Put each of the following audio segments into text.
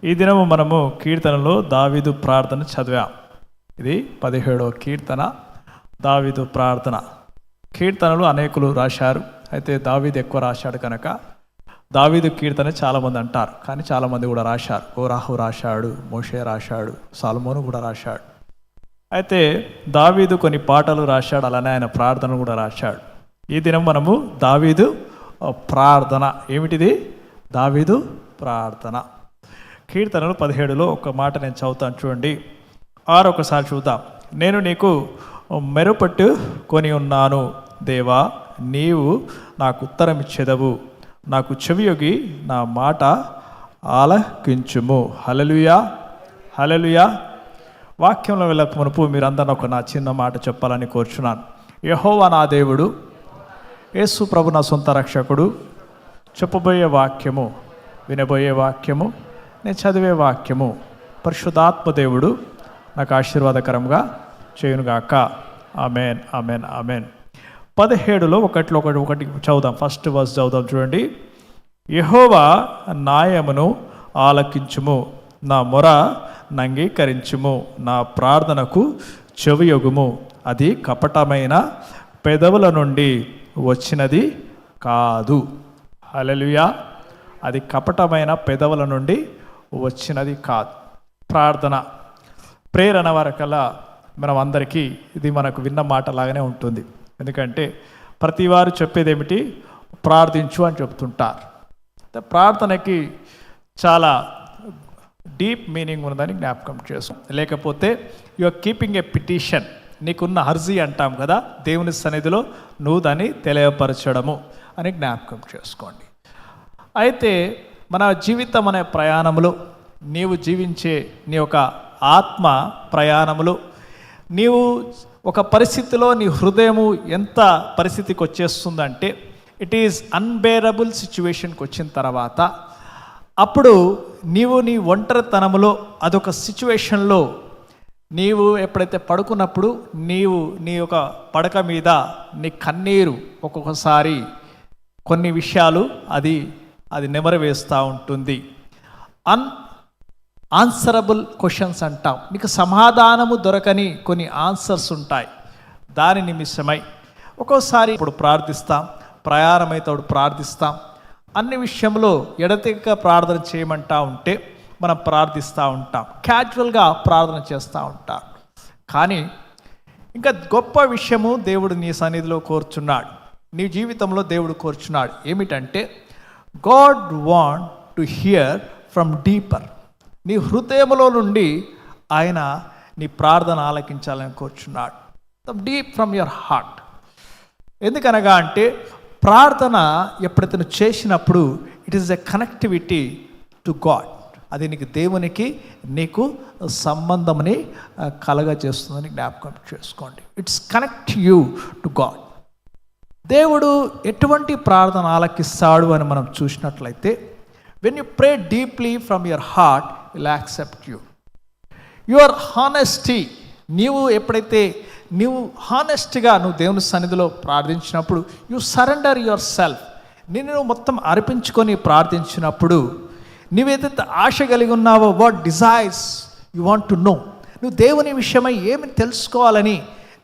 ఈ దినము మనము కీర్తనలో దావీదు ప్రార్థన చదివాం. ఇది 17వ కీర్తన, దావీదు ప్రార్థన. కీర్తనలు అనేకులు రాశారు, అయితే దావీదు ఎక్కువ రాశాడు కనుక దావీదు కీర్తన చాలామంది అంటారు, కానీ చాలామంది కూడా రాశారు. కోరాహు రాశాడు, మోషే రాశాడు, సొలొమోను కూడా రాశాడు. అయితే దావీదు కొన్ని పాటలు రాశాడు, అలానే ఆయన ప్రార్థనలు కూడా రాశాడు. ఈ దినం మనము దావీదు ప్రార్థన. ఏమిటిది? దావీదు ప్రార్థన. కీర్తనలు 17లో ఒక మాట నేను చదువుతాను, చూడండి. ఒకసారి చూద్దాం. నేను నీకు మెరుపట్టు కొని ఉన్నాను దేవా, నీవు నాకు ఉత్తరం ఇచ్చెదవు, నాకు చెవియొగి నా మాట ఆలకించుము. హల్లెలూయా, హల్లెలూయా. వాక్యంలో వెళ్ళక మునుపు మీరందరూ ఒక నా చిన్న మాట చెప్పాలని కోరుచున్నాను. యెహోవా నా దేవుడు, యేసు ప్రభు నా సొంత రక్షకుడు. చెప్పబోయే వాక్యము, వినబోయే వాక్యము, నేను చదివే వాక్యము పరిశుద్ధాత్మ దేవుడు నాకు ఆశీర్వాదకరంగా చేయునుగాక. Amen, amen, amen. 17లో ఒకటి చదువుదాం. ఫస్ట్ వర్స్ చదువుదాం, చూడండి. యెహోవా న్యాయమును ఆలకించుము, నా మొర నంగీకరించుము, నా ప్రార్థనకు చెవియొగుము. అది కపటమైన పెదవుల నుండి వచ్చినది కాదు. హల్లెలూయా. అది కపటమైన పెదవుల నుండి వచ్చినది కాదు. ప్రార్థన, ప్రేరణ వరకల్లా మనం అందరికీ ఇది మనకు విన్న మాట లాగానే ఉంటుంది. ఎందుకంటే ప్రతి వారు చెప్పేది ఏమిటి? ప్రార్థించు అని చెప్తుంటారు. ప్రార్థనకి చాలా డీప్ మీనింగ్ ఉన్నదని జ్ఞాపకం చేస్తాం. లేకపోతే you are keeping a petition, నీకున్న అర్జీ అంటాం కదా, దేవుని సన్నిధిలో నువ్వు దాన్ని తెలియపరచడము అని జ్ఞాపకం చేసుకోండి. అయితే మన జీవితం అనే ప్రయాణంలో, నీవు జీవించే నీ యొక్క ఆత్మ ప్రయాణంలో, నీవు ఒక పరిస్థితిలో నీ హృదయము ఎంత పరిస్థితికి వచ్చేస్తుందంటే, ఇట్ ఈజ్ అన్బేరబుల్ సిచ్యువేషన్కి వచ్చిన తర్వాత, అప్పుడు నీవు నీ ఒంటరితనంలో అదొక సిచ్యువేషన్లో నీవు ఎప్పుడైతే పడుకున్నప్పుడు నీవు నీ యొక్క పడక మీద నీ కన్నీరు ఒక్కొక్కసారి కొన్ని విషయాలు అది నెమరవేస్తూ ఉంటుంది. ఆన్సరబుల్ క్వశ్చన్స్ అంటాం. నీకు సమాధానము దొరకని కొన్ని ఆన్సర్స్ ఉంటాయి. దాని నిమిషమై ఒక్కోసారి ఇప్పుడు ప్రార్థిస్తాం, ప్రయాణమైతే ప్రార్థిస్తాం. అన్ని విషయంలో ఎడతెగక ప్రార్థన చేయమంటా ఉంటే మనం ప్రార్థిస్తూ ఉంటాం, క్యాజువల్గా ప్రార్థన చేస్తూ ఉంటాం. కానీ ఇంకా గొప్ప విషయము దేవుడు నీ సన్నిధిలో కోరుచున్నాడు, నీ జీవితంలో దేవుడు కోరుచున్నాడు. ఏమిటంటే, God want to hear from deeper. నీ హృదయంలో నుండి ఆయన నీ ప్రార్థన ఆలకించాలని కోరుచున్నాడు. Deep from your heart. ఎందుకనగా అంటే ప్రార్థన ఎప్పుడైతే నువ్వు చేసినప్పుడు it is a connectivity to God. అది నీకు దేవునికి నీకు సంబంధంని కలగజేస్తుందని జ్ఞాపకం చేసుకోండి. It's connect you to God. దేవుడు ఎటువంటి ప్రార్థన ఆలకిస్తాడు అని మనం చూసినట్లయితే, when you pray deeply from your heart will accept you. Your honesty, నీవు ఎప్పుడైతే నీవు హానెస్ట్గా నువ్వు దేవుని సన్నిధిలో ప్రార్థించినప్పుడు, యు సరెండర్ యువర్ సెల్ఫ్, నిన్ను మొత్తం అర్పించుకొని ప్రార్థించినప్పుడు, నీవేదైతే ఆశ కలిగి ఉన్నావో, what desires you want to know, నువ్వు దేవుని విషయమై ఏమి తెలుసుకోవాలని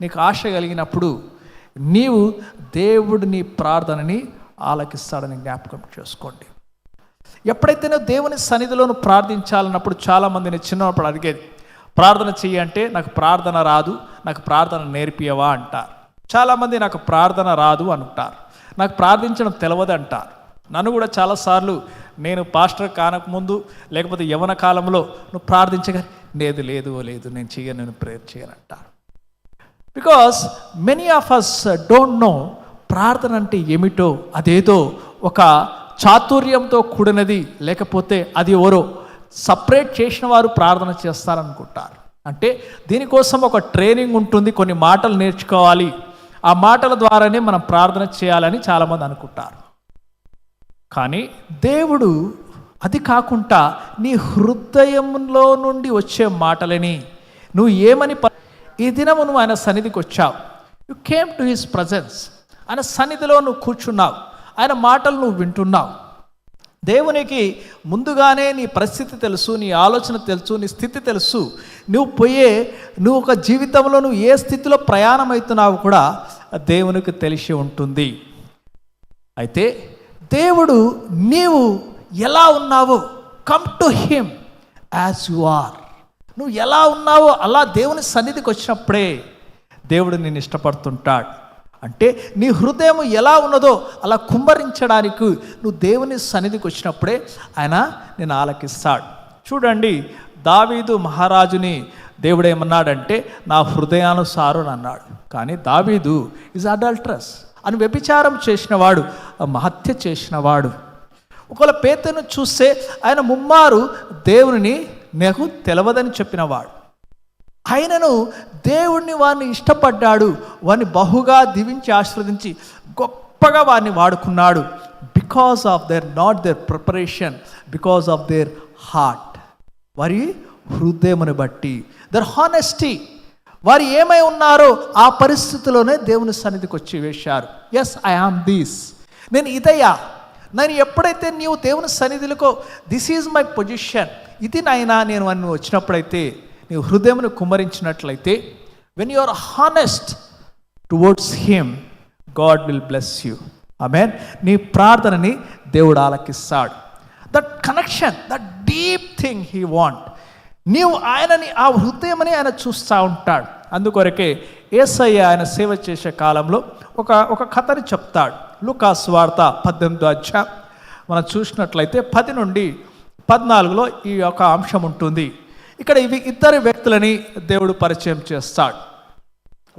నీకు ఆశ కలిగినప్పుడు, నీవు దేవుడు నీ ప్రార్థనని ఆలకిస్తాడని జ్ఞాపకం చేసుకోండి. ఎప్పుడైతే నువ్వు దేవుని సన్నిధిలో నువ్వు ప్రార్థించాలన్నప్పుడు, చాలామందిని చిన్నప్పుడు అడిగేది, ప్రార్థన చెయ్యి అంటే నాకు ప్రార్థన రాదు, నాకు ప్రార్థన నేర్పియవా అంటారు. చాలామంది నాకు ప్రార్థన రాదు అంటారు, నాకు ప్రార్థించడం తెలియదు అంటారు. నన్ను కూడా చాలాసార్లు, నేను పాస్టర్ కానకముందు లేకపోతే యవ్వన కాలంలో, నువ్వు ప్రార్థించగా లేదు లేదు లేదు నేను చెయ్యను, నేను ప్రేయర్ చేయను అంటారు. Because many of us don't know ప్రార్థన అంటే ఏమిటో. అదేదో ఒక చాతుర్యంతో కూడినది, లేకపోతే అది ఎవరో సపరేట్ చేసిన వారు ప్రార్థన చేస్తారనుకుంటారు. అంటే దీనికోసం ఒక ట్రైనింగ్ ఉంటుంది, కొన్ని మాటలు నేర్చుకోవాలి, ఆ మాటల ద్వారానే మనం ప్రార్థన చేయాలని చాలామంది అనుకుంటారు. కానీ దేవుడు అది కాకుండా నీ హృదయంలో నుండి వచ్చే మాటలని నువ్వు ఏమని, ఈ దినము నువ్వు ఆయన సన్నిధికి వచ్చావు, you came to his presence, ఆయన సన్నిధిలో నువ్వు కూర్చున్నావు, ఆయన మాటలు నువ్వు వింటున్నావు. దేవునికి ముందుగానే నీ పరిస్థితి తెలుసు, నీ ఆలోచన తెలుసు, నీ స్థితి తెలుసు. నువ్వు ఒక జీవితంలో నువ్వు ఏ స్థితిలో ప్రయాణం అవుతున్నావు కూడా దేవునికి తెలిసి ఉంటుంది. అయితే దేవుడు నీవు ఎలా ఉన్నావో, come to him as you are. నువ్వు ఎలా ఉన్నావో అలా దేవుని సన్నిధికి వచ్చినప్పుడే దేవుడు నిన్ను ఇష్టపడుతుంటాడు. అంటే నీ హృదయం ఎలా ఉన్నదో అలా కుమ్మరించడానికి నువ్వు దేవుని సన్నిధికి వచ్చినప్పుడే ఆయన నిన్ను ఆలకిస్తాడు. చూడండి, దావీదు మహారాజుని దేవుడు ఏమన్నాడంటే నా హృదయానుసారం అన్నాడు. కానీ దావీదు ఈజ్ అడల్ట్రస్, అని వ్యభిచారం చేసినవాడు, హత్య చేసినవాడు. ఒకవేళ పేతురును చూస్తే ఆయన ముమ్మారు దేవుని నాకు తెలవదని చెప్పినవాడు. ఆయనను దేవుణ్ణి వారిని ఇష్టపడ్డాడు, వారిని బహుగా దీవించి ఆశీర్వదించి గొప్పగా వారిని వాడుకున్నాడు. Because of their not their preparation, because of their heart, వారి హృదయమును బట్టి, దర్ హానెస్టీ, వారు ఏమై ఉన్నారో ఆ పరిస్థితిలోనే దేవుని సన్నిధికి వచ్చి వేశారు. ఎస్, ఐ ఆమ్ దిస్, నేను ఇదయ్యా. నేను ఎప్పుడైతే నీవు దేవుని సన్నిధిలో దిస్ ఈజ్ మై పొజిషన్, ఇది నాయనా నేను అని వచ్చినప్పుడైతే నీవు హృదయమును కుమ్మరించినట్లయితే, when you are honest towards him, God will bless you. Amen. నీ ప్రార్థనని దేవుడు ఆలకిస్తాడు. That connection, that deep thing he want. నీవు ఆయనని, ఆ హృదయమని ఆయన చూస్తూ ఉంటాడు. అందుకొరకే యేసయ్య ఆయన సేవ చేసే కాలంలో ఒక కథని చెప్తాడు. లూకా సువార్త 18వ అధ్యాయం మనం చూసినట్లయితే 10 నుండి 14లో ఈ యొక్క అంశం ఉంటుంది. ఇక్కడ ఇవి ఇద్దరు వ్యక్తులని దేవుడు పరిచయం చేస్తాడు.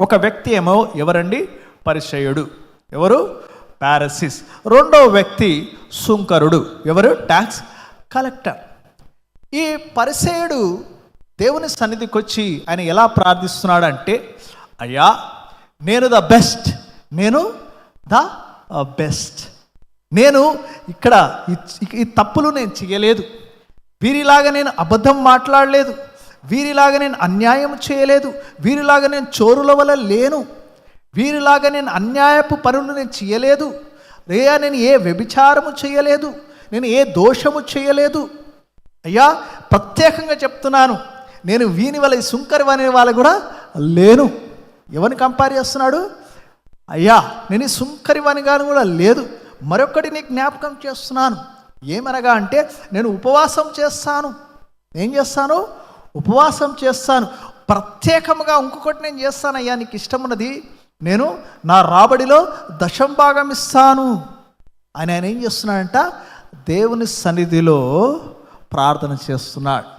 ఒక వ్యక్తి ఏమో ఎవరండి? పరిసయ్యుడు. ఎవరు? పారసీస్. రెండవ వ్యక్తి సుంకరుడు. ఎవరు? Tax collector. ఈ పరిసయ్యుడు దేవుని సన్నిధికి వచ్చి ఆయన ఎలా ప్రార్థిస్తున్నాడంటే, అయ్యా నేను ద బెస్ట్, నేను ద బెస్ట్, నేను ఇక్కడ ఈ తప్పులు నేను చేయలేదు, వీరిలాగా నేను అబద్ధం మాట్లాడలేదు, వీరిలాగా నేను అన్యాయం చేయలేదు, వీరిలాగా నేను చోరుల వల్ల లేను, వీరిలాగా నేను అన్యాయపు పనులు నేను చేయలేదు, లేదా నేను ఏ వ్యభిచారము చేయలేదు, నేను ఏ దోషము చేయలేదు. అయ్యా ప్రత్యేకంగా చెప్తున్నాను, నేను వీని వల్ల ఈ సుంకరి అనే వాళ్ళ కూడా లేను. ఎవరిని కంపేర్ చేస్తున్నాడు? అయ్యా నేను ఈ సుంకరి వానిగాను కూడా లేదు. మరొకటి నీకు జ్ఞాపకం చేస్తున్నాను, ఏమనగా అంటే నేను ఉపవాసం చేస్తాను. ఏం చేస్తాను? ఉపవాసం చేస్తాను. ప్రత్యేకంగా ఇంకొకటి నేను చేస్తాను. అయ్యా నీకు ఇష్టం ఉన్నది, నేను నా రాబడిలో 10% ఇస్తాను అని ఆయన ఏం చేస్తున్నాడంట? దేవుని సన్నిధిలో ప్రార్థన చేస్తున్నాడు.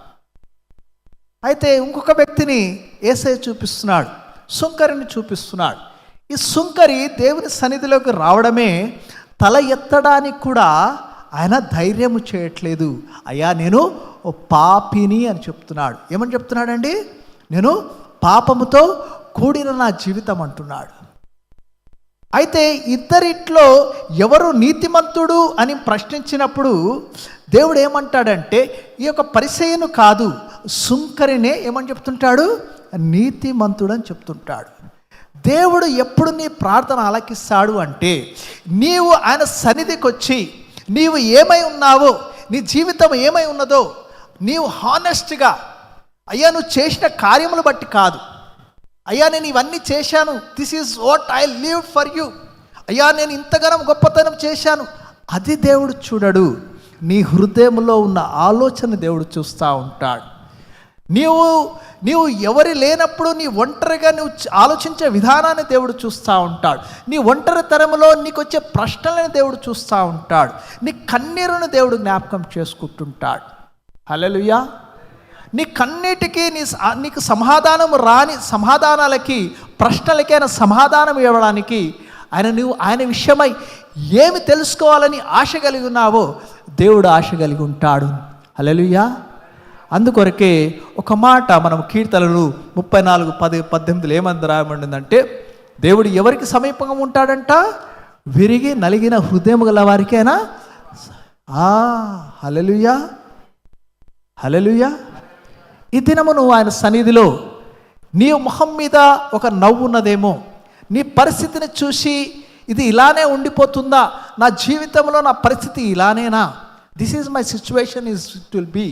అయితే ఇంకొక వ్యక్తిని యేసయ్య చూపిస్తున్నాడు, సుంకరిని చూపిస్తున్నాడు. ఈ సుంకరి దేవుని సన్నిధిలోకి రావడమే తల ఎత్తడానికి కూడా ఆయన ధైర్యము చేయట్లేదు. అయ్యా నేను పాపిని అని చెప్తున్నాడు. ఏమని చెప్తున్నాడండి? నేను పాపముతో కూడిన నా జీవితం అంటున్నాడు. అయితే ఇద్దరిట్లో ఎవరు నీతిమంతుడు అని ప్రశ్నించినప్పుడు దేవుడు ఏమంటాడంటే, ఈ యొక్క పరిసయ్యును కాదు, సుంకరినే ఏమని చెప్తుంటాడు? నీతిమంతుడు అని చెప్తుంటాడు. దేవుడు ఎప్పుడు నీ ప్రార్థన ఆలకిస్తాడు అంటే, నీవు ఆయన సన్నిధికి వచ్చి నీవు ఏమై ఉన్నావో, నీ జీవితం ఏమై ఉన్నదో నీవు హానెస్ట్గా, అయ్యా నువ్వు చేసిన కార్యములు బట్టి కాదు, అయ్యా నేను ఇవన్నీ చేశాను, this is what I live for you, అయ్యా నేను ఇంతగానం గొప్పతనం చేశాను, అది దేవుడు చూడడు. నీ హృదయంలో ఉన్న ఆలోచన దేవుడు చూస్తూ ఉంటాడు. నీవు ఎవరి లేనప్పుడు నీ ఒంటరిగా నువ్వు ఆలోచించే విధానాన్ని దేవుడు చూస్తూ ఉంటాడు. నీ ఒంటరితనంలో నీకు వచ్చే ప్రశ్నలను దేవుడు చూస్తూ ఉంటాడు. నీ కన్నీరును దేవుడు జ్ఞాపకం చేసుకుంటుంటాడు. హల్లెలూయా. నీ కన్నీటికి నీకు సమాధానం రాని సమాధానాలకి, ప్రశ్నలకైనా సమాధానం ఇవ్వడానికి ఆయన విషయమై ఏమి తెలుసుకోవాలని ఆశ కలిగి ఉన్నావో దేవుడు ఆశ కలిగి ఉంటాడు. హల్లెలూయా. అందుకొరకే ఒక మాట మనం కీర్తనలు 34:10-18 ఏమంది రాయబడిందంటే, దేవుడు ఎవరికి సమీపంగా ఉంటాడంట? విరిగి నలిగిన హృదయం గల వారికైనా. హల్లెలూయా, హల్లెలూయా. ఈ దినము నువ్వు ఆయన సన్నిధిలో నీ మొహం మీద ఒక నవ్వు ఉన్నదేమో, నీ పరిస్థితిని చూసి ఇది ఇలానే ఉండిపోతుందా, నా జీవితంలో నా పరిస్థితి ఇలానేనా, this is my situation it will be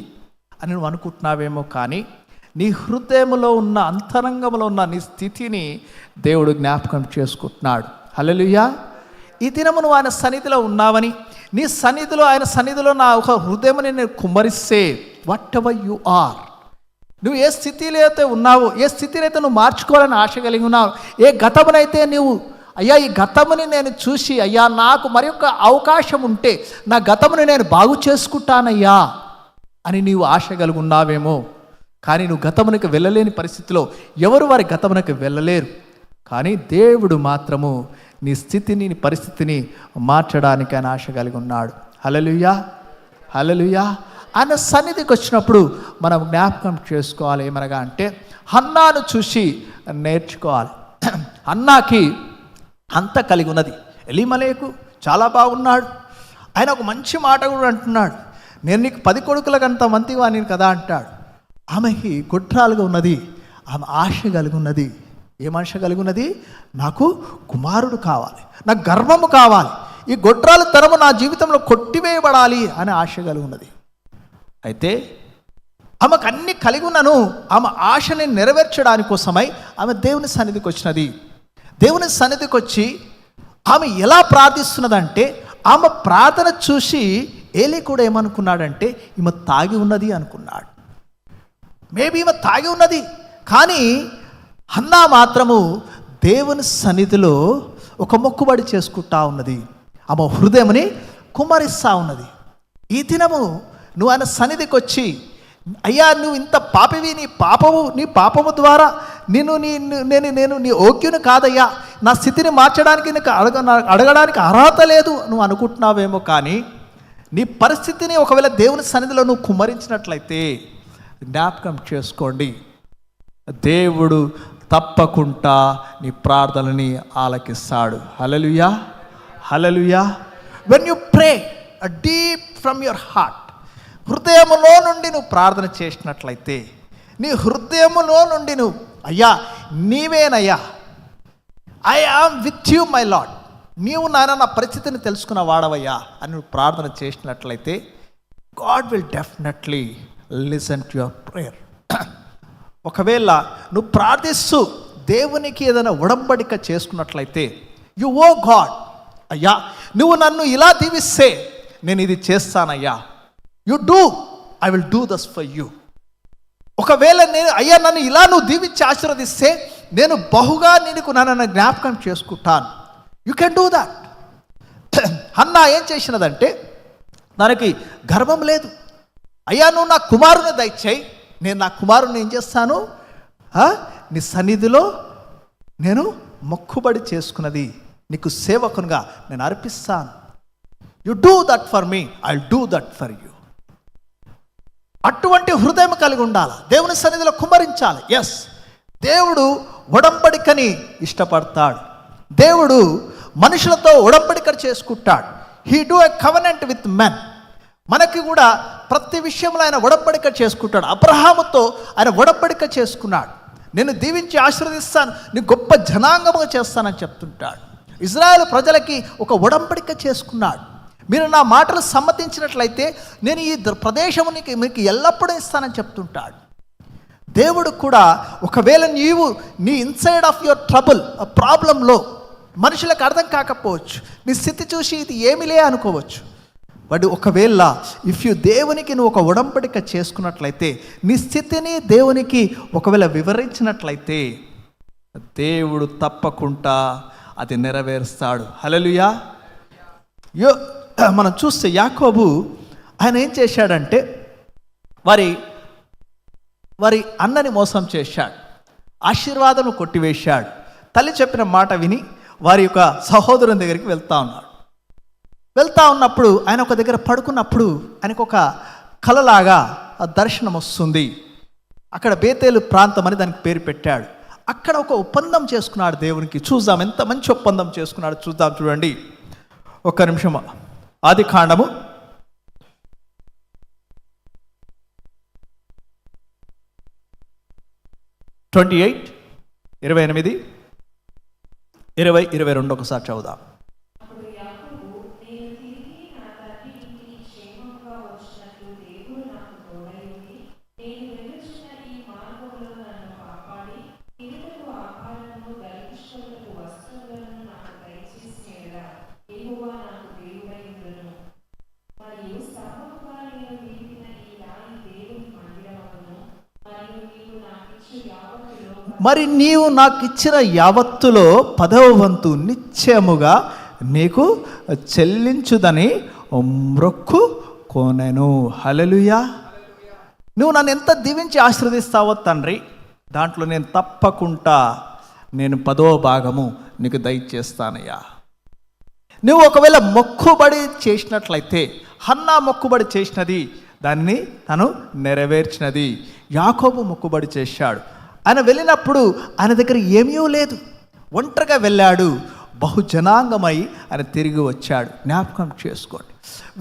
అని నువ్వు అనుకుంటున్నావేమో, కానీ నీ హృదయంలో ఉన్న అంతరంగంలో ఉన్న నీ స్థితిని దేవుడు జ్ఞాపకం చేసుకుంటున్నాడు. హల్లెలూయా. ఈ దినము నువ్వు ఆయన సన్నిధిలో ఉన్నావని, నీ సన్నిధిలో ఆయన సన్నిధిలో నా ఒక హృదయముని నేను కుమ్మరిస్తే, వాట్ ఎవర్ యు ఆర్, నువ్వు ఏ స్థితిలో అయితే ఉన్నావో, ఏ స్థితిలో అయితే నువ్వు మార్చుకోవాలని ఆశ కలిగి ఉన్నావు, ఏ గతమునైతే నువ్వు అయ్యా ఈ గతముని నేను చూసి అయ్యా నాకు మరి ఒక అవకాశం ఉంటే నా గతముని నేను బాగు చేసుకుంటానయ్యా అని నీవు ఆశ కలిగి ఉన్నావేమో, కానీ నువ్వు గతమునకు వెళ్ళలేని పరిస్థితిలో, ఎవరు వారి గతమునకు వెళ్ళలేరు, కానీ దేవుడు మాత్రము నీ స్థితిని నీ పరిస్థితిని మార్చడానికి ఆయన ఆశ కలిగి ఉన్నాడు. హల్లెలూయా, హల్లెలూయా. ఆయన సన్నిధికి వచ్చినప్పుడు మనం జ్ఞాపకం చేసుకోవాలి ఏమనగా అంటే, హన్నాను చూసి నేర్చుకోవాలి. హన్నాకి అంత కలిగి ఉన్నది. ఎలీమలేకు చాలా బాగున్నాడు. ఆయన ఒక మంచి మాట కూడా అంటున్నాడు, నేను నీకు 10 కొడుకులకు అంత మంది వాణిని కదా అంటాడు. ఆమెకి గొడ్రాలుగా ఉన్నది, ఆమె ఆశ కలిగి ఉన్నది. ఏం ఆశ కలిగి ఉన్నది? నాకు కుమారుడు కావాలి, నాకు గర్వము కావాలి, ఈ గొడ్రాలు తరము నా జీవితంలో కొట్టివేయబడాలి అని ఆశ కలిగి ఉన్నది. అయితే ఆమెకు అన్ని కలిగి ఉన్నను, ఆమె ఆశని నెరవేర్చడానికి కోసమై ఆమె దేవుని సన్నిధికి వచ్చినది. దేవుని సన్నిధికి వచ్చి ఆమె ఎలా ప్రార్థిస్తున్నదంటే, ఆమె ప్రార్థన చూసి ఏలీ కూడా ఏమనుకున్నాడంటే ఈమె తాగి ఉన్నది అనుకున్నాడు. మేబీ ఈమె తాగి ఉన్నది, కానీ హన్నా మాత్రము దేవుని సన్నిధిలో ఒక మొక్కుబడి చేసుకుంటా ఉన్నది. ఆమె హృదయముని కుమ్మరిస్తూ ఉన్నది. ఈ దినము నువ్వు ఆయన సన్నిధికి వచ్చి, అయ్యా నువ్వు ఇంత పాపివి, నీ పాపము ద్వారా నేను నీ ఓక్యుని కాదయ్యా, నా స్థితిని మార్చడానికి నీకు అడగడానికి అర్హత లేదు నువ్వు అనుకుంటున్నావేమో, కానీ నీ పరిస్థితిని ఒకవేళ దేవుని సన్నిధిలో నువ్వు కుమ్మరించినట్లయితే జ్ఞాపకం చేసుకోండి, దేవుడు తప్పకుండా నీ ప్రార్థనని ఆలకిస్తాడు. Hallelujah, hallelujah. When you pray deep from your heart, హృదయములో నుండి నువ్వు ప్రార్థన చేసినట్లయితే, నీ హృదయములో నుండి నువ్వు అయ్యా నీవేనయ్యా, I am with you my lord, నీవు నాయన నా పరిస్థితిని తెలుసుకున్న వాడవయ్యా అని నువ్వు ప్రార్థన చేసినట్లయితే, God will definitely listen to your prayer. ఒకవేళ నువ్వు ప్రార్థిస్తూ దేవునికి ఏదైనా ఉడంబడిక చేసుకున్నట్లయితే, యు ఓ గాడ్, అయ్యా నువ్వు నన్ను ఇలా దీవిస్తే నేను ఇది చేస్తానయ్యా, you do, I will do this for you. ఒకవేళ నేను అయ్యా నన్ను ఇలా నువ్వు దీవించి ఆశీర్వదిస్తే నేను బహుగా నీకు నన్ను జ్ఞాపకం చేసుకుంటాను, you can do that. Hannah ఏం చేసినదంటే, దానికి గర్వం లేదు. అయ్యా నువ్వు నా కుమారుని దయచేయి, నేను నా కుమారుని ఏం చేస్తాను, నీ సన్నిధిలో నేను మొక్కుబడి చేసుకున్నది నీకు సేవకునిగా నేను అర్పిస్తాను, you do that for me, I will do that for you. అటువంటి హృదయం కలిగి ఉండాలి, దేవుని సన్నిధిలో కుమ్మరించాలి. ఎస్, దేవుడు ఉడంబడికని ఇష్టపడతాడు, దేవుడు మనుషులతో ఉడంబడిక చేసుకుంటాడు. He do a covenant with men. మనకి కూడా ప్రతి విషయంలో ఆయన ఉడంబడిక చేసుకుంటాడు. అబ్రహాముతో ఆయన ఉడంబడిక చేసుకున్నాడు, నేను దీవించి ఆశీర్వదిస్తాను, నీ గొప్ప జనాంగముగా చేస్తానని చెప్తుంటాడు. ఇజ్రాయేల్ ప్రజలకి ఒక ఉడంబడిక చేసుకున్నాడు, మీరు నా మాటలు సమ్మతించినట్లయితే నేను ఈ ప్రదేశమునికి మీకు ఎల్లప్పుడూ ఇస్తానని చెప్తుంటాడు. దేవుడు కూడా ఒకవేళ నీవు నీ ఇన్సైడ్ ఆఫ్ యువర్ ట్రబుల్, ప్రాబ్లంలో మనుషులకు అర్థం కాకపోవచ్చు, నీ స్థితి చూసి ఇది ఏమిలే అనుకోవచ్చు, బట్ ఒకవేళ ఇఫ్ యు దేవునికి నువ్వు ఒక ఉడంబడిక చేసుకున్నట్లయితే, నీ స్థితిని దేవునికి ఒకవేళ వివరించినట్లయితే, దేవుడు తప్పకుండా అది నెరవేరుస్తాడు. హల్లెలూయా. మనం చూస్తే యాకోబు ఆయన ఏం చేశాడంటే, వారి అన్నని మోసం చేశాడు, ఆశీర్వాదం కొట్టివేశాడు. తల్లి చెప్పిన మాట విని వారి యొక్క సహోదరుని దగ్గరికి వెళ్తా ఉన్నప్పుడు ఆయన ఒక దగ్గర పడుకున్నప్పుడు ఆయనకు ఒక కలలాగా దర్శనం వస్తుంది. అక్కడ బేతేలు ప్రాంతం అని దానికి పేరు పెట్టాడు. అక్కడ ఒక ఒప్పందం చేసుకున్నాడు దేవునికి. చూద్దాం ఎంత మంచి ఒప్పందం చేసుకున్నాడు, చూద్దాం. చూడండి ఒక్క నిమిషం. ఆదికాండము 28:28, 20-22 ఒకసారి చదువుదాం. మరి నీవు నాకు ఇచ్చిన యావత్తులో 10వ వంతు నిశ్చయముగా నీకు చెల్లించుదని మ్రొక్కుకొనెను. హల్లెలూయా. నువ్వు నన్ను ఎంత దీవించి ఆశీర్వదిస్తావో తండ్రి, దాంట్లో నేను తప్పకుండా 10వ భాగము నీకు దయచేస్తానయ్యా. నువ్వు ఒకవేళ మొక్కుబడి చేసినట్లయితే, హన్నా మొక్కుబడి చేసినది దాన్ని తను నెరవేర్చినది. యాకోబు మొక్కుబడి చేశాడు. ఆయన వెళ్ళినప్పుడు ఆయన దగ్గర ఏమీ లేదు, ఒంటరిగా వెళ్ళాడు. బహుజనాంగమై ఆయన తిరిగి వచ్చాడు. జ్ఞాపకం చేసుకోండి.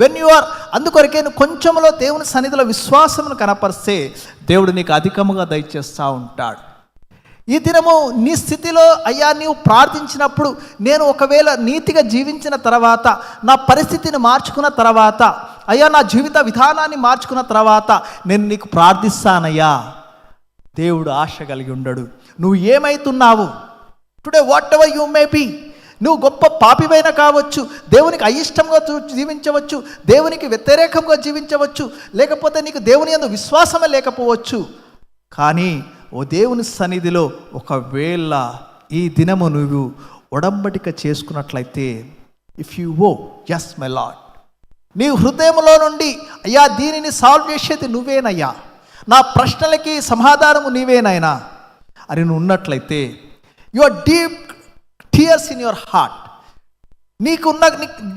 వెన్ యు ఆర్, అందుకొరకే నువ్వు కొంచెంలో దేవుని సన్నిధిలో విశ్వాసమును కనపరిస్తే దేవుడు నీకు అధికముగా దయచేస్తూ ఉంటాడు. ఈ దినము నీ స్థితిలో అయ్యా నీవు ప్రార్థించినప్పుడు, నేను ఒకవేళ నీతిగా జీవించిన తర్వాత, నా పరిస్థితిని మార్చుకున్న తర్వాత, అయ్యా నా జీవిత విధానాన్ని మార్చుకున్న తర్వాత నేను నీకు ప్రార్థిస్తానయ్యా, దేవుడు ఆశ కలిగి ఉండడు. నువ్వు ఏమైతున్నావు today, whatever you may be, నువ్వు గొప్ప పాపివైన కావచ్చు, దేవునికి అయిష్టంగా జీవించవచ్చు, దేవునికి వ్యతిరేకంగా జీవించవచ్చు, లేకపోతే నీకు దేవుని యందు విశ్వాసమే లేకపోవచ్చు. కానీ ఓ దేవుని సన్నిధిలో ఒకవేళ ఈ దినము నువ్వు ఒడంబడిక చేసుకున్నట్లయితే, if you oh yes my lord, నీ హృదయంలో నుండి అయ్యా దీనిని సాల్వ్ చేసేది నువ్వేనయ్యా, నా ప్రశ్నలకి సమాధానము నీవేనైనా అని నువ్వు ఉన్నట్లయితే, your deep tears in your heart, నీకున్న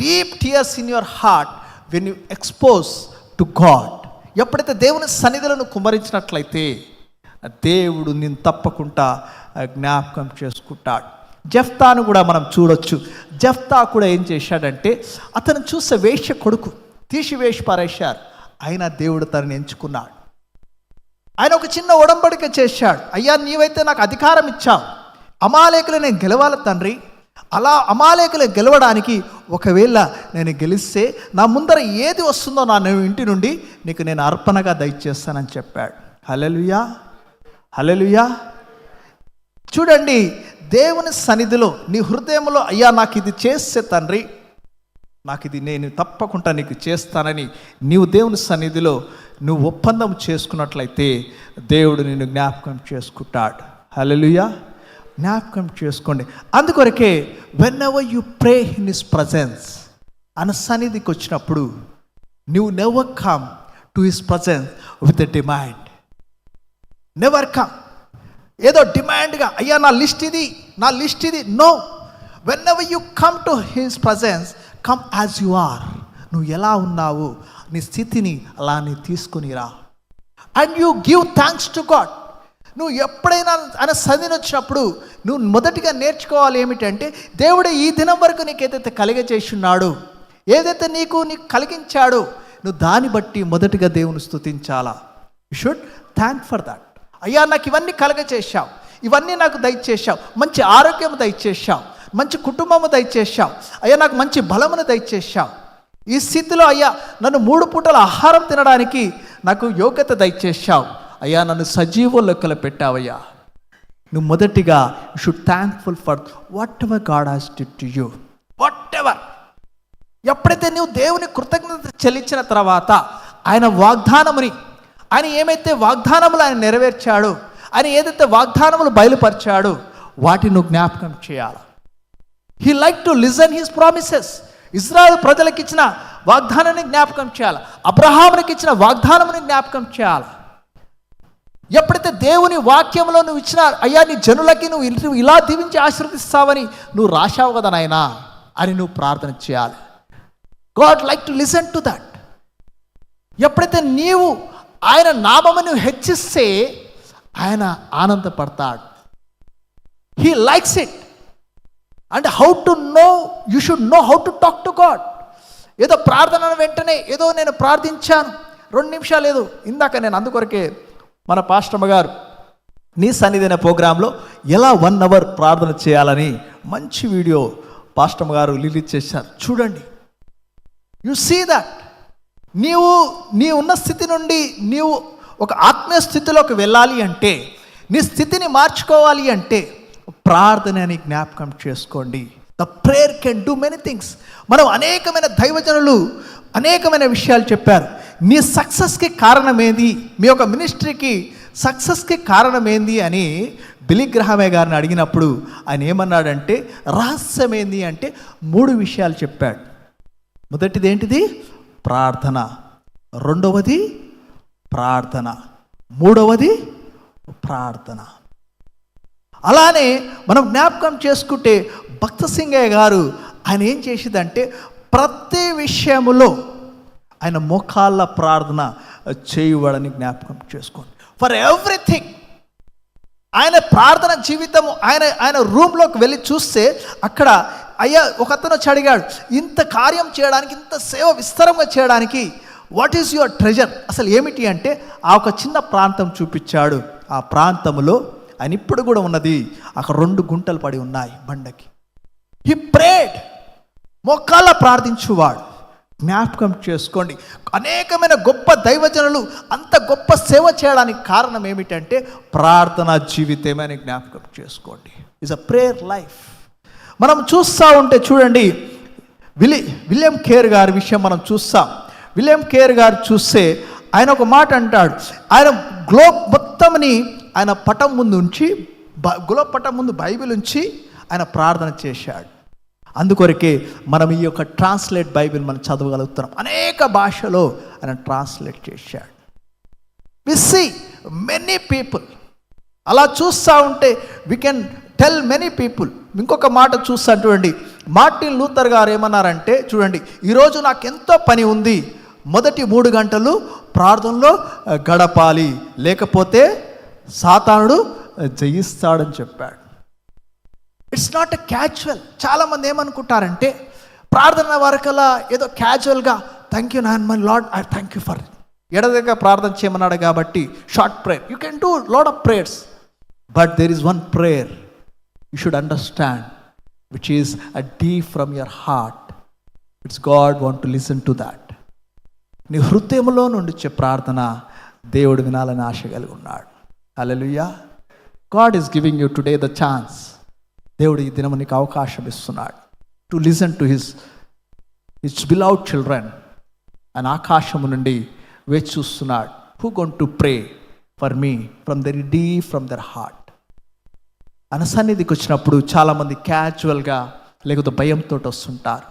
deep tears in your heart when you expose to God, ఎప్పుడైతే దేవుని సన్నిధిలో నువ్వు కుమ్మరించినట్లయితే దేవుడు నేను తప్పకుండా జ్ఞాపకం చేసుకుంటాడు. జెఫ్తాను కూడా మనం చూడొచ్చు. జెఫ్తా కూడా ఏం చేశాడంటే, అతను చూసే వేశ్య కొడుకు తీసివేసి పారేశారు, అయినా దేవుడు తనని ఎంచుకున్నాడు. ఆయన ఒక చిన్న ఒడంబడిక చేశాడు. అయ్యా నీవైతే నాకు అధికారం ఇచ్చావు, అమాలేకులు నేను గెలవాలి తండ్రి, అలా అమాలేకులు గెలవడానికి ఒకవేళ నేను గెలిస్తే నా ముందర ఏది వస్తుందో నా ఇంటి నుండి నీకు నేను అర్పణగా దయచేస్తానని చెప్పాడు. హల్లెలూయా, హల్లెలూయా. చూడండి, దేవుని సన్నిధిలో నీ హృదయంలో అయ్యా నాకు ఇది చేస్తే తండ్రి, నాకు ఇది నేను తప్పకుండా నీకు చేస్తానని నీవు దేవుని సన్నిధిలో నువ్వు ఒప్పందం చేసుకున్నట్లయితే దేవుడు నిన్ను జ్ఞాపకం చేసుకుంటాడు. హల్లెలూయా. జ్ఞాపకం చేసుకోండి. అందుకొరకే whenever you pray in his presence, ఆయన సన్నిధికి వచ్చినప్పుడు నువ్వు never come to his presence with a demand. Never come ఏదో డిమాండ్గా, అయ్యా నా లిస్ట్ ఇది. No, whenever you come to his presence, come as you are. నువ్వు ఎలా ఉన్నావు, నీ స్థితిని అలా నీ తీసుకునిరా. And you give thanks to God. నువ్వు ఎప్పుడైనా ఆయన సన్నిధిని వచ్చినప్పుడు నువ్వు మొదటిగా నేర్చుకోవాలి ఏమిటంటే, దేవుడు ఈ దినం వరకు నీకు ఏదైతే కలిగజేస్తున్నాడో, ఏదైతే నీకు కలిగించాడో, నువ్వు దాన్ని బట్టి మొదటిగా దేవుని స్తుతించాలా. You should thank for that. అయ్యా నాకు ఇవన్నీ కలగచేశావు, ఇవన్నీ నాకు దయచేశావు, మంచి ఆరోగ్యం దయచేశావు, మంచి కుటుంబము దయచేశావు, అయ్యా నాకు మంచి బలమును దయచేశావు, ఈ స్థితిలో అయ్యా నన్ను 3 పూటల ఆహారం తినడానికి నాకు యోగ్యత దయచేశావు, అయ్యా నన్ను సజీవ లెక్కలు పెట్టావయ్యా. నువ్వు మొదటిగా you should thankful for what ever God has did to you. What ever, ఎప్పుడైతే నువ్వు దేవుని కృతజ్ఞత చెల్లించిన తర్వాత ఆయన వాగ్దానముని, ఆయన ఏమైతే వాగ్దానములు ఆయన నెరవేర్చాడో, ఆయన ఏదైతే వాగ్దానములు బయలుపరిచాడో వాటిని నువ్వు జ్ఞాపకం చేయాలి. He like to listen his promises. Israel ప్రజలకు ఇచ్చిన వాగ్దానాన్ని జ్ఞాపకం చేయాలి, అబ్రహామునికి ఇచ్చిన వాగ్దానముని జ్ఞాపకం చేయాలి. ఎప్పుడైతే దేవుని వాక్యంలో నువ్వు ఇచ్చిన అయ్యా నీ జనులకి నువ్వు ఇలా దీవించి ఆశీర్వదిస్తావని నువ్వు రాశావు కదా నాయనా అని నువ్వు ప్రార్థన చేయాలి. God like to listen to that. ఎప్పుడైతే నీవు ఆయన నామమును హెచ్చిస్తే ఆయన ఆనందపడతాడు. He likes it. And how to know, you should know how to talk to God. ఏదో ప్రార్థన వెంటనే ఏదో నేను ప్రార్థించాను 2 నిమిషాలు ఏదో, ఇందాక నేను అందుకొరకే మన పాస్టమ్మ గారు నీ సన్నిధి అనే ప్రోగ్రాంలో ఎలా 1 అవర్ ప్రార్థన చేయాలని మంచి వీడియో పాస్టమ్మ గారు రిలీజ్ చేశారు. చూడండి, యు సీ దట్. నీ ఉన్న స్థితి నుండి నీవు ఒక ఆత్మీయ స్థితిలోకి వెళ్ళాలి అంటే, నీ స్థితిని మార్చుకోవాలి అంటే ప్రార్థన అని జ్ఞాపకం చేసుకోండి. The prayer can do many things. మనం అనేకమైన దైవజనులు అనేకమైన విషయాలు చెప్పారు. నీ సక్సెస్కి కారణం ఏంది, మీ యొక్క మినిస్ట్రీకి సక్సెస్కి కారణం ఏంది అని బిలీ గ్రహామే గారిని అడిగినప్పుడు ఆయన ఏమన్నాడంటే, రహస్యం ఏంది అంటే 3 విషయాలు చెప్పాడు. మొదటిది ఏంటిది? ప్రార్థన. రెండవది ప్రార్థన. మూడవది ప్రార్థన. అలానే మనం జ్ఞాపకం చేసుకుంటే భక్త సింగయ్య గారు ఆయన ఏం చేసేదంటే ప్రతి విషయములో ఆయన మోకాళ్ళ ప్రార్థన చేయువాడని జ్ఞాపకం చేసుకోండి. ఫర్ ఎవ్రీథింగ్ ఆయన ప్రార్థన జీవితం. ఆయన రూమ్లోకి వెళ్ళి చూస్తే అక్కడ అయ్యా ఒక అతను వచ్చి అడిగాడు, ఇంత కార్యం చేయడానికి, ఇంత సేవ విస్తారంగా చేయడానికి వాట్ ఈజ్ యువర్ ట్రెజర్, అసలు ఏమిటి అంటే ఆ ఒక చిన్న ప్రాంతం చూపించాడు. ఆ ప్రాంతంలో ఆయన ఇప్పుడు కూడా ఉన్నది, అక్కడ 2 గుంటలు పడి ఉన్నాయి బండకి. హి ప్రేడ్, మోకాళ్ళ ప్రార్థించువాడు. జ్ఞాపకం చేసుకోండి, అనేకమైన గొప్ప దైవజనులు అంత గొప్ప సేవ చేయడానికి కారణం ఏమిటంటే ప్రార్థనా జీవితమని జ్ఞాపకం చేసుకోండి. It's a prayer life. మనం చూస్తూ ఉంటే చూడండి, విలియం కేర్ గారి విషయం మనం చూస్తాం. విలియం కేర్ గారు చూస్తే ఆయన ఒక మాట అంటాడు. ఆయన గ్లోబ్ మొత్తంని ఆయన పటం ముందు ఉంచి, గ్లోబ్ పటం ముందు బైబిల్ ఉంచి ఆయన ప్రార్థన చేశాడు. అందుకొరకే మనం ఈ యొక్క ట్రాన్స్లేట్ బైబిల్ మనం చదవగలుగుతున్నాం. అనేక భాషలో ఆయన ట్రాన్స్లేట్ చేశాడు. We see many people. అలా చూస్తూ ఉంటే we can tell many people. ఇంకొక మాట చూస్తా చూడండి, మార్టిన్ లూథర్ గారు ఏమన్నారంటే చూడండి, ఈరోజు నాకు ఎంతో పని ఉంది, మొదటి 3 గంటలు ప్రార్థనలో గడపాలి, లేకపోతే సాతానుడు జయిస్తాడని చెప్పాడు. It's not a casual. చాలామంది ఏమనుకుంటారంటే ప్రార్థన వరకలా ఏదో క్యాజువల్గా థ్యాంక్ యూ నాన్ my Lord, I thank you for ఎడదగా ప్రార్థన చేయమన్నాడు కాబట్టి short prayer. You can do lot of prayers, but there is one prayer you should understand which is a deep from your heart. It's God want to listen to that. నీ హృదయంలో నుండి వచ్చే ప్రార్థన దేవుడు వినాలని ఆశ కలిగి ఉన్నాడు. Hallelujah. God is giving you today the chance. దేవుడు ఈ దినము నీకు అవకాశం ఇస్తున్నాడు to listen to his beloved children. ఆయన ఆకాశము నుండి వేచి చూస్తున్నాడు. Who going to pray for me from their deep from their heart. ఆయన సన్నిధికి వచ్చినప్పుడు చాలామంది క్యాజువల్గా లేకపోతే భయంతో వస్తుంటారు.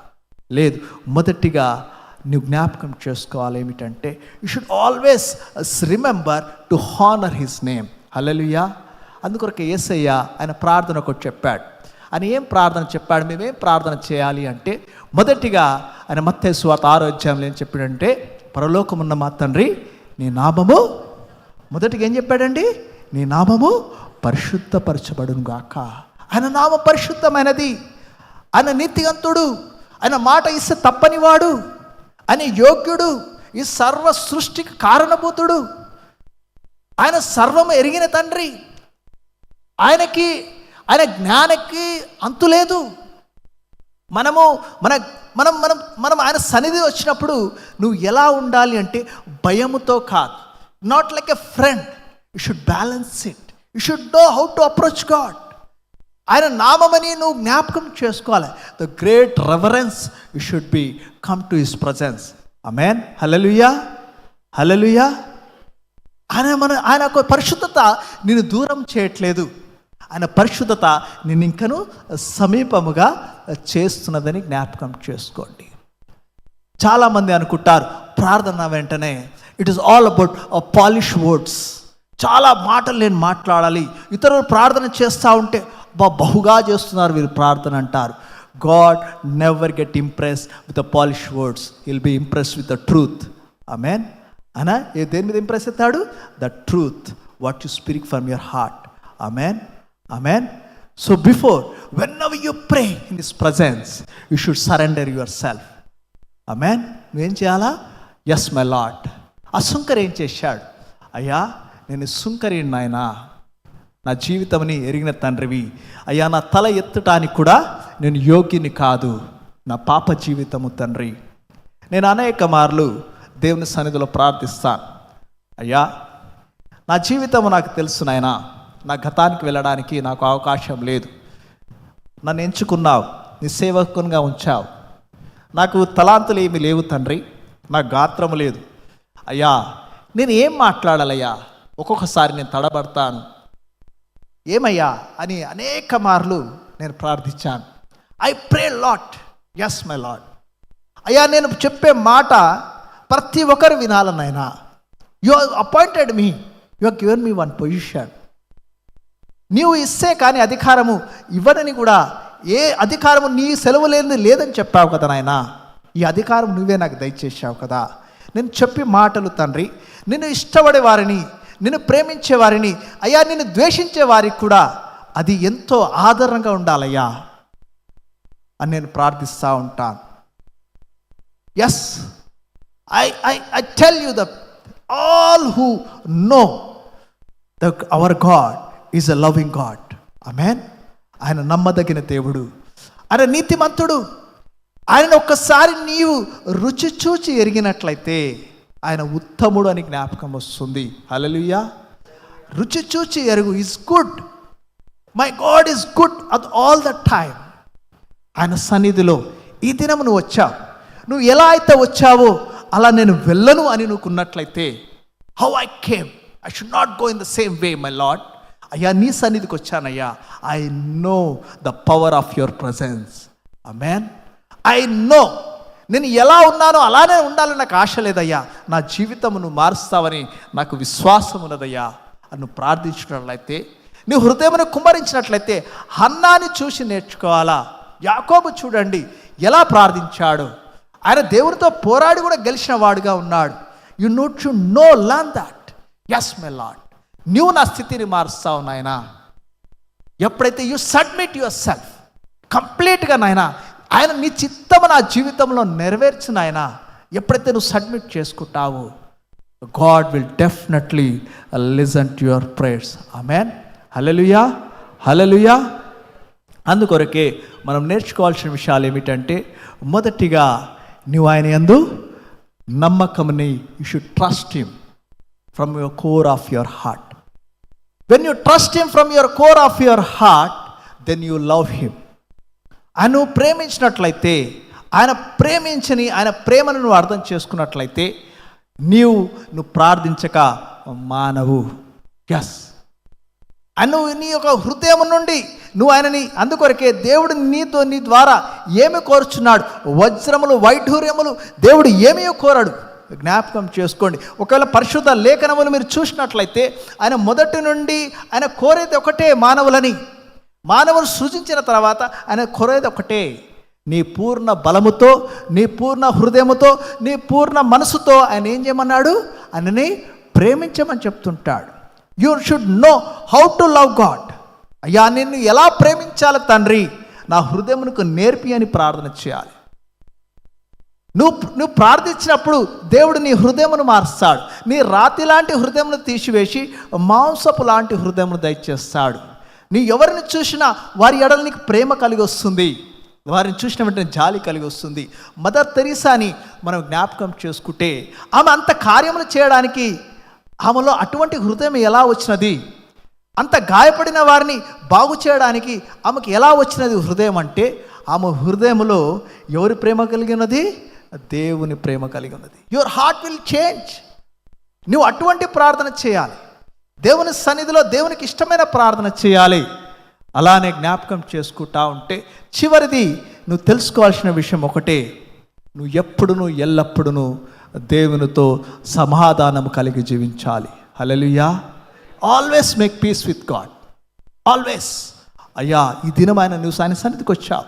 లేదు, మొదటిగా నువ్వు జ్ఞాపకం చేసుకోవాలి ఏమిటంటే you should always remember to honour his name. Hallelujah. అందుకొరకు యేసయ్య ఆయన ప్రార్థన ఒకటి చెప్పాడు. ఆయన ఏం ప్రార్థన చెప్పాడు, మేమేం ప్రార్థన చేయాలి అంటే మొదటిగా ఆయన మత్తయి సువార్త 6వ అధ్యాయంలో ఏం చెప్పాడంటే, పరలోకమున్న మా తండ్రి నీ నామము, మొదటిగా ఏం చెప్పాడండి, నీ నామము పరిశుద్ధపరచబడును గాక. ఆయన నామం పరిశుద్ధమైనది. ఆయన నీతివంతుడు. ఆయన మాట ఇస్తే తప్పనివాడు. ఆయన యోగ్యుడు. ఈ సర్వ సృష్టికి కారణభూతుడు. ఆయన సర్వము ఎరిగిన తండ్రి. ఆయన జ్ఞానకి అంతులేదు. మనము మన మనం మనం మనం ఆయన సన్నిధి వచ్చినప్పుడు నువ్వు ఎలా ఉండాలి అంటే భయముతో కాదు, not like a friend. You should balance it. You should know how to approach God. ఆయన నామమని నువ్వు జ్ఞాపకం చేసుకోవాలి. The great reverence you should be come to his presence. Amen. Hallelujah. Hallelujah. ఆయన ఒక పరిశుద్ధత నిన్ను దూరం చేయట్లేదు. ఆయన పరిశుద్ధత నిన్ను ఇంకను సమీపముగా చేస్తున్నదని జ్ఞాపకం చేసుకోండి. చాలామంది అనుకుంటారు ప్రార్థన వెంటనే it is all about polish words. చాలా మాటలు నేను మాట్లాడాలి. ఇతరులు ప్రార్థన చేస్తూ ఉంటే బహుగా చేస్తున్నారు వీరు ప్రార్థన అంటారు. God never get impress with the polish words. Will be impress with the truth. Amen. అనా దేని మీద ఇంప్రెస్ అవుతాడు? The truth, what you speak from your heart. Amen. Amen. So before whenever you pray in his presence you should surrender yourself. Amen. నువ్వేం చేయాలా? Yes my lord. ఆ సుంకరి ఏం చేశాడు? అయ్యా నేను సుంకరిని నాయనా, నా జీవితంని ఎరిగిన తండ్రివి అయ్యా, నా తల ఎత్తటానికి కూడా నేను యోగ్యుని కాదు, నా పాప జీవితము తండ్రి. నేను అనేక మార్లు దేవుని సన్నిధిలో ప్రార్థిస్తాను, అయ్యా నా జీవితము నాకు తెలుసు నాయనా, నా గతానికి వెళ్ళడానికి నాకు అవకాశం లేదు. నన్ను ఎంచుకున్నావు, నీ సేవకునిగా ఉంచావు. నాకు తలాంతులు ఏమీ లేవు తండ్రి, నాకు గాత్రము లేదు. అయ్యా నేను ఏం మాట్లాడాలయ్యా? ఒక్కొక్కసారి నేను తడబడతాను. ఏమయ్యా అని అనేక మార్లు నేను ప్రార్థించాను. I pray lot, yes my Lord. అయ్యా నేను చెప్పే మాట ప్రతి ఒక్కరు వినాలనైనా. You appointed me, you are given me one position. నీవు ఇస్తే కానీ అధికారము ఇవ్వనని కూడా, ఏ అధికారము నీ సెలవు లేనిది లేదని చెప్పావు కదా నాయనా. ఈ అధికారం నువ్వే నాకు దయచేసావు కదా. నేను చెప్పే మాటలు తండ్రి, నిన్ను ఇష్టపడే వారిని, నిన్ను ప్రేమించే వారిని, అయ్యా నిన్ను ద్వేషించే వారికి కూడా అది ఎంతో ఆదరణగా ఉండాలయ్యా అని నేను ప్రార్థిస్తూ ఉంటాను. Yes, I tell you that all who know that our God is a loving God. Amen. ఆయన నమ్మదగిన దేవుడు, ఆయన నీతిమంతుడు. ఆయన ఒక్కసారి నీవు రుచి చూచి ఎరిగినట్లయితే ఆయన ఉత్తముడు అని జ్ఞాపకం వస్తుంది. హల్లెలూయా. రుచి చూచి ఎరుగు. Is good. My God is good at all the time. ఆయన సన్నిధిలో ఈ దినం నువ్వు వచ్చావు. నువ్వు ఎలా అయితే వచ్చావో అలా నేను వెళ్ళను అని నువ్వుకున్నట్లయితే, how I came, I should not go in the same way my Lord. అయ్యా నీ సన్నిధికి వచ్చానయ్యా. I know the power of your presence. Amen. I know నేను ఎలా ఉన్నానో అలానే ఉండాలని నాకు ఆశ లేదయ్యా. నా జీవితం నువ్వు మారుస్తావని నాకు విశ్వాసం ఉన్నదయ్యా అని నువ్వు ప్రార్థించినట్లయితే, నీ హృదయమును కుమ్మరించినట్లయితే హన్నాని చూసి నేర్చుకోవాలా. యాకోబు చూడండి ఎలా ప్రార్థించాడు. ఆయన దేవునితో పోరాడి కూడా గెలిచిన వాడుగా ఉన్నాడు. You need to know, learn that. Yes my lord, నువ్వు నా స్థితిని మారుస్తావు నాయనా. ఎప్పుడైతే యు సబ్మిట్ యువర్ సెల్ఫ్ కంప్లీట్గా నాయనా, ఆయన నీ చిత్తము నా జీవితంలో నెరవేర్చిన ఆయన ఎప్పుడైతే నువ్వు సబ్మిట్ చేసుకుంటావో, God will definitely listen to your prayers. Amen. Hallelujah, hallelujah. అందుకొరకే మనం నేర్చుకోవాల్సిన విషయాలు ఏమిటంటే, మొదటిగా నువ్వు ఆయన యందు నమ్మకముని, you should trust him from your core of your heart. When you trust him from your core of your heart, then you love him. ఆయన నువ్వు ప్రేమించినట్లయితే, ఆయన ప్రేమించని ఆయన ప్రేమను నువ్వు అర్థం చేసుకున్నట్లయితే నువ్వు ప్రార్థించక మానవు. ఎస్, నువ్వు నీ యొక్క హృదయం నుండి నువ్వు ఆయనని, అందుకొరకే దేవుడు నీతో నీ ద్వారా ఏమి కోరుచున్నాడు? వజ్రములు వైఢూర్యములు దేవుడు ఏమీ కోరాడు. జ్ఞాపకం చేసుకోండి. ఒకవేళ పరిశుద్ధ లేఖనములు మీరు చూసినట్లయితే ఆయన మొదటి నుండి ఆయన కోరేది ఒకటే, మానవులని. మానవులు సృజించిన తర్వాత ఆయన కోరేది ఒకటే, నీ పూర్ణ బలముతో, నీ పూర్ణ హృదయముతో, నీ పూర్ణ మనసుతో ఆయన ఏం చేయమన్నాడు? ఆయనని ప్రేమించమని చెప్తుంటాడు. You should know how to love God. అయ్యా నిన్ను ఎలా ప్రేమించాలి తండ్రి, నా హృదయమునకు నేర్పి అని ప్రార్థన చేయాలి. నువ్వు ప్రార్థించినప్పుడు దేవుడు నీ హృదయమును మారుస్తాడు. నీ రాతి లాంటి హృదయమును తీసివేసి మాంసపు లాంటి హృదయమును దయచేస్తాడు. నీ ఎవరిని చూసినా వారి ఎడల నీకు ప్రేమ కలిగి వస్తుంది. వారిని చూసిన వెంటనే జాలి కలిగి వస్తుంది. మదర్ తెరీసాని మనం జ్ఞాపకం చేసుకుంటే, ఆమె అంత కార్యములు చేయడానికి ఆమెలో అటువంటి హృదయం ఎలా వచ్చినది? అంత గాయపడిన వారిని బాగు చేయడానికి ఆమెకు ఎలా వచ్చినది హృదయం అంటే, ఆమె హృదయంలో ఎవరి ప్రేమ కలిగి ఉన్నది? దేవుని ప్రేమ కలిగి ఉన్నది. Your heart will change. నువ్వు అటువంటి ప్రార్థన చేయాలి. దేవుని సన్నిధిలో దేవునికి ఇష్టమైన ప్రార్థన చేయాలి. అలానే జ్ఞాపకం చేసుకుంటా ఉంటే, చివరిది నువ్వు తెలుసుకోవాల్సిన విషయం ఒకటే, నువ్వు ఎప్పుడును ఎల్లప్పుడూ దేవునితో సమాధానం కలిగి జీవించాలి. Hallelujah. Always make peace with god. Always. అయ్యా ఈ దినం ఆయన నువ్వు ఆయన సన్నిధికి వచ్చావు.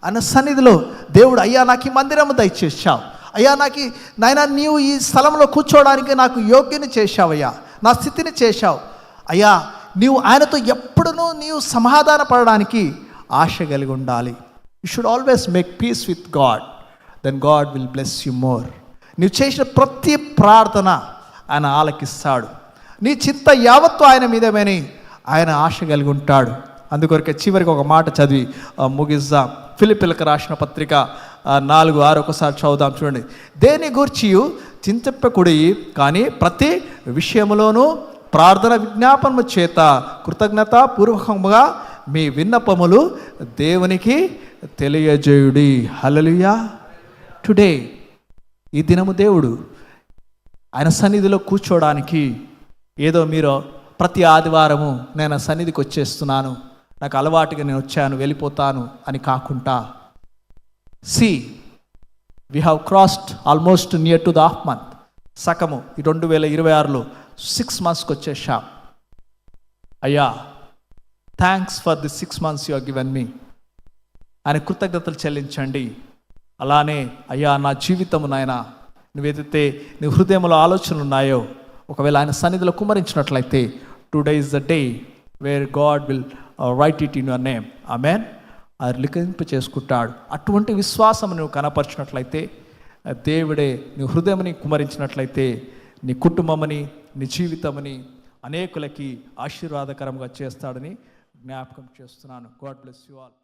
ఆయన సన్నిధిలో దేవుడు, అయ్యా నాకు ఈ మందిరము దయచేసావు. అయ్యా నాయనా నీవు ఈ స్థలంలో కూర్చోవడానికి నాకు యోగ్యని చేశావయ్యా, నా స్థితిని చేశావు. అయ్యా నీవు ఆయనతో ఎప్పుడునూ నీవు సమాధాన పడడానికి ఆశ కలిగి ఉండాలి. You should always make peace with God, then God will bless you more. నీవు చేసిన ప్రతి ప్రార్థన ఆయన ఆలకిస్తాడు. నీ చింత యావత్తు ఆయన మీదమని ఆయన ఆశ కలిగి ఉంటాడు. అందుకొరకే చివరికి ఒక మాట చదివి ముగిద్దాం. ఫిలిప్పీలకు రాసిన పత్రిక 4:6 ఒకసారి చదువుదాం. చూడండి. దేని గూర్చియు చింతింపకుడి, కానీ ప్రతి విషయములోనూ ప్రార్థన విజ్ఞాపనము చేత కృతజ్ఞత పూర్వకముగా మీ విన్నపములు దేవునికి తెలియజేయుడి. హల్లెలూయా. టుడే, ఈ దినము దేవుడు ఆయన సన్నిధిలో కూర్చోడానికి ఏదో మీరు ప్రతి ఆదివారము నేను సన్నిధికి వచ్చేస్తున్నాను, నాకు అలవాటుగా నేను వచ్చాను వెళ్ళిపోతాను అని కాకుండా, we have crossed almost near to the half month. సగము ఈ 2026లో 6 monthsకి వచ్చేసాం. అయ్యా, thanks for the 6 months you have given me అని కృతజ్ఞతలు చెల్లించండి. అలానే అయ్యా, నా జీవితము నాయన నువ్వేదైతే నీ హృదయంలో ఆలోచనలు ఉన్నాయో ఒకవేళ ఆయన సన్నిధిలో కుమ్మరించినట్లయితే today is the day where God will write it in your name. Amen. అది లిఖింపు చేసుకుంటాడు. అటువంటి విశ్వాసం నువ్వు కనపరిచినట్లయితే, దేవుడే నీ హృదయముని కుమరించినట్లయితే నీ కుటుంబముని, నీ జీవితముని అనేకులకి ఆశీర్వాదకరంగా చేస్తాడని జ్ఞాపకం చేస్తున్నాను. God bless you all.